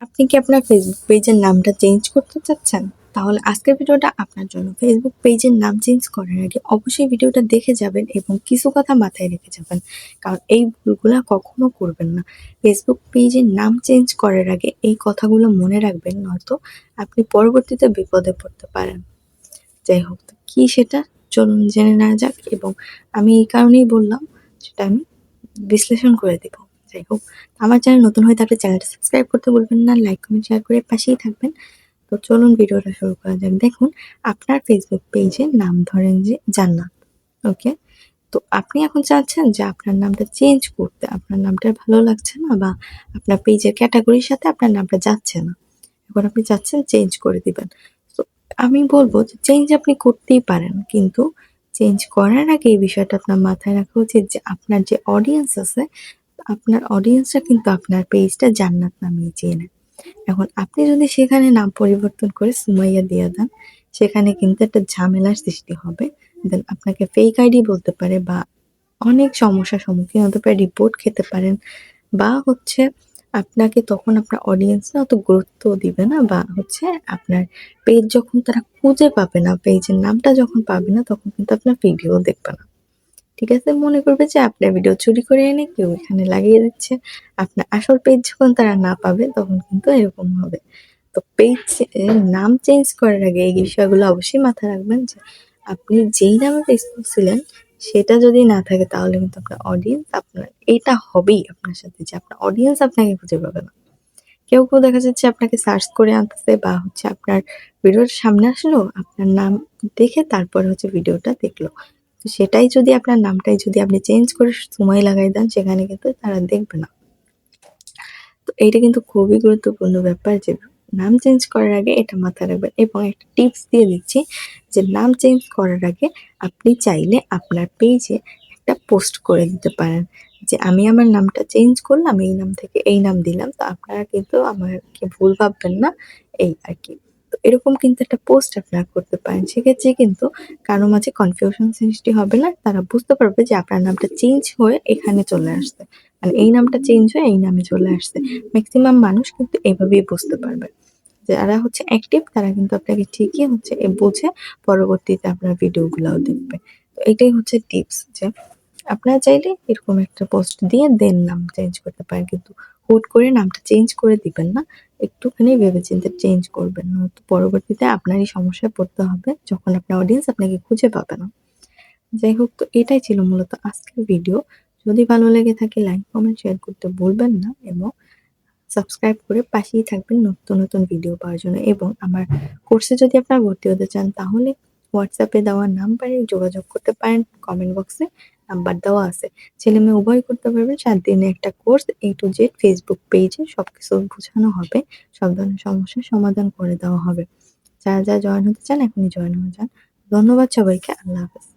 আপনি কি আপনার ফেসবুক পেজের নামটা চেঞ্জ করতে চাচ্ছেন? তাহলে আজকের ভিডিওটা আপনার জন্য। ফেসবুক পেজের নাম চেঞ্জ করার আগে অবশ্যই ভিডিওটা দেখে যাবেন এবং কিছু কথা মাথায় রেখে যাবেন। কারণ এই ভুলগুলা কখনো করবেন না। ফেসবুক পেজের নাম চেঞ্জ করার আগে এই কথাগুলো মনে রাখবেন, নয়তো আপনি পরবর্তীতে বিপদে পড়তে পারেন। যাই হোক, তো কি সেটা চলুন জেনে নেওয়া যাক, এবং আমি এই কারণেই বললাম, সেটা আমি বিশ্লেষণ করে দিব। যাই হোক, আমার চ্যানেল নতুন হয়ে থাকলে চ্যানেলটা সাবস্ক্রাইব করতে ভুলবেন না, লাইক কমেন্ট শেয়ার করে পাশেই থাকবেন। তো চলুন ভিডিওটা শুরু করা যাক। দেখুন, আপনার ফেসবুক পেজের নাম ধরেন যে জান্নাত। ওকে, তো আপনি এখন চাচ্ছেন যে আপনার নামটা চেঞ্জ করতে, আপনার নামটা ভালো লাগছে না, বা আপনার পেজের ক্যাটাগরির সাথে আপনার নামটা যাচ্ছে না। এখন আপনি চাচ্ছেন চেঞ্জ করে দিবেন। তো আমি বলবো যে চেঞ্জ আপনি করতেই পারেন, কিন্তু চেঞ্জ করার আগে এই বিষয়টা আপনার মাথায় রাখা উচিত যে আপনার যে অডিয়েন্স আছে, আপনার অডিয়েন্সরা কিন্তু আপনার পেজটা জান্নাত নামিয়ে চেনে। এখন আপনি যদি সেখানে নাম পরিবর্তন করে সুমাইয়া দিয়ে দেন, সেখানে কিন্তু একটা ঝামেলার সৃষ্টি হবে। দেন আপনাকে ফেক আইডি বলতে পারে, বা অনেক সমস্যার সম্মুখীন হতে পারে, রিপোর্ট খেতে পারেন, বা আপনাকে তখন আপনার অডিয়েন্সরা অত গুরুত্বও দিবে না, বা আপনার পেজ যখন তারা খুঁজে পাবে না, পেজের নামটা যখন পাবে না, তখন কিন্তু আপনার ভিডিও দেখবে না। ঠিক আছে? মনে করবে যে আপনার ভিডিও চুরি করে এনে কেউ এখানে লাগিয়ে দিচ্ছে। আপনার আসল পেজ যখন তারা না পাবে, তখন কিন্তু এরকম হবে। তো পেজ নাম চেঞ্জ করার আগে এই বিষয়গুলো অবশ্যই মাথায় রাখবেন যে আপনি যেই নামে পেজ খুলছিলেন, সেটা যদি না থাকে, তাহলে কিন্তু আপনার অডিয়েন্স আপনার এটা হবেই আপনার সাথে, যে আপনার অডিয়েন্স আপনাকে খুঁজে পাবে না। কেউ দেখা যাচ্ছে আপনাকে সার্চ করে আনতেছে, বা আপনার ভিডিওর সামনে আসলো, আপনার নাম দেখে তারপর ভিডিওটা দেখলো। তো সেটাই যদি আপনার নামটাই যদি আপনি চেঞ্জ করে সময় লাগাই দেন, সেখানে কিন্তু তারা দেখবে না। তো এইটা কিন্তু খুবই গুরুত্বপূর্ণ ব্যাপার যে নাম চেঞ্জ করার আগে এটা মাথায় রাখবেন। এবং একটা টিপস দিয়ে দিচ্ছি, যে নাম চেঞ্জ করার আগে আপনি চাইলে আপনার পেজে একটা পোস্ট করে দিতে পারেন যে আমি আমার নামটা চেঞ্জ করলাম, এই নাম থেকে এই নাম দিলাম। তো আপনারা কিন্তু আমাকে ভুল ভাববেন না, এই আর কি। তো এরকম কিন্তু একটা পোস্ট আপনারা করতে পারেন। সেক্ষেত্রে কিন্তু কারো মাঝে কনফিউশন সৃষ্টি হবে না। তারা বুঝতে পারবে যে আপনার নামটা চেঞ্জ হয়ে এখানে চলে আসছে। মানে এই নামটা চেঞ্জ হয়ে এই নামে চলে আসছে। মেক্সিমাম মানুষ কিন্তু এভাবেই বুঝতে পারবে। যারা অ্যাক্টিভ, তারা কিন্তু আপনাকে ঠিকই বুঝে পরবর্তীতে আপনার ভিডিওগুলাও দেখবে। তো এটাই টিপস, যে আপনারা চাইলে এরকম একটা পোস্ট দিয়ে দেন নাম চেঞ্জ করতে পারেন। কিন্তু হুট করে নামটা চেঞ্জ করে দিবেন না। একটুখানি ভেবেচিন্তে চেঞ্জ করবেন। নয়তো পরবর্তীতে আপনারই সমস্যায় পড়তে হবে, যখন আপনার অডিয়েন্স আপনাকে খুঁজে পাবে না। যাই হোক, তো এটাই ছিল মূলত আজকের ভিডিও। যদি ভালো লেগে থাকে লাইক, কমেন্ট, শেয়ার করতে ভুলবেন না, এবং সাবস্ক্রাইব করে পাশেই থাকবেন নতুন ভিডিও পাওয়ার জন্য। এবং আমার কোর্সে যদি আপনারা ভর্তি হতে চান, তাহলে হোয়াটসঅ্যাপে দেওয়া নাম্বারে যোগাযোগ করতে পারেন। কমেন্ট বক্সে নাম্বার দেওয়া আছে। ছেলে-মেয়ে উভয় করতে পারবেন। ৭ দিনের একটা course, A to Z Facebook পেজে সবকিছু বোঝানো হবে। সব ধরনের সমস্যার সমাধান করে দেওয়া হবে। যারা জয়েন হতে চান, এখনই জয়েন হয়ে যান। ধন্যবাদ সবাইকে। আল্লাহ হাফেজ।